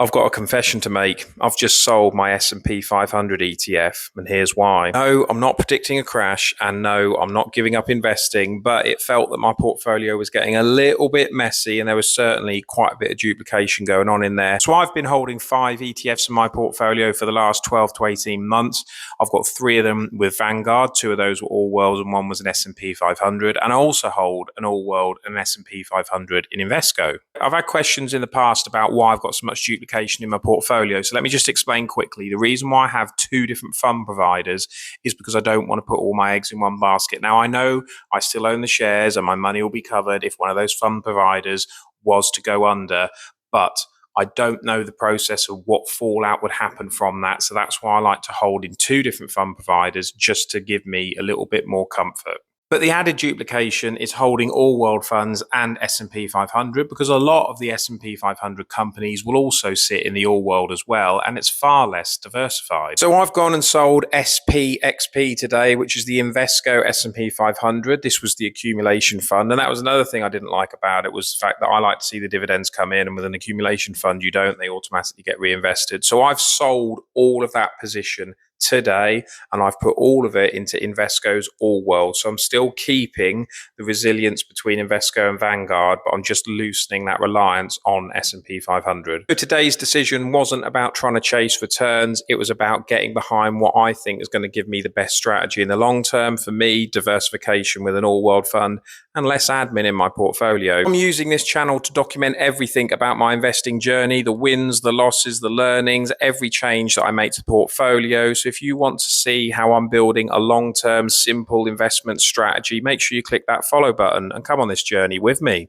I've got a confession to make. I've just sold my S&P 500 ETF, and here's why. No, I'm not predicting a crash, and no, I'm not giving up investing, but it felt that my portfolio was getting a little bit messy, and there was certainly quite a bit of duplication going on in there. So I've been holding 5 ETFs in my portfolio for the last 12 to 18 months. I've got 3 of them with Vanguard. 2 of those were all worlds, and 1 was an S&P 500. And I also hold an all world and an S&P 500 in Invesco. I've had questions in the past about why I've got so much duplication in my portfolio. So let me just explain quickly. The reason why I have 2 different fund providers is because I don't want to put all my eggs in one basket. Now, I know I still own the shares and my money will be covered if one of those fund providers was to go under, but I don't know the process of what fallout would happen from that. So that's why I like to hold in 2 different fund providers, just to give me a little bit more comfort. But the added duplication is holding all world funds and S&P 500, because a lot of the S&P 500 companies will also sit in the all world as well, and it's far less diversified. So I've gone and sold SPXP today, which is the Invesco S&P 500. This was the accumulation fund, and that was another thing I didn't like about it, was the fact that I like to see the dividends come in, and with an accumulation fund you don't, they automatically get reinvested. So I've sold all of that position today, and I've put all of it into Invesco's all world. So I'm still keeping the resilience between Invesco and Vanguard, but I'm just loosening that reliance on S&P 500. So today's decision wasn't about trying to chase returns. It was about getting behind what I think is going to give me the best strategy in the long term. For me, diversification with an all world fund and less admin in my portfolio. I'm using this channel to document everything about my investing journey, the wins, the losses, the learnings, every change that I make to the portfolio. So if you want to see how I'm building a long-term, simple investment strategy, make sure you click that follow button and come on this journey with me.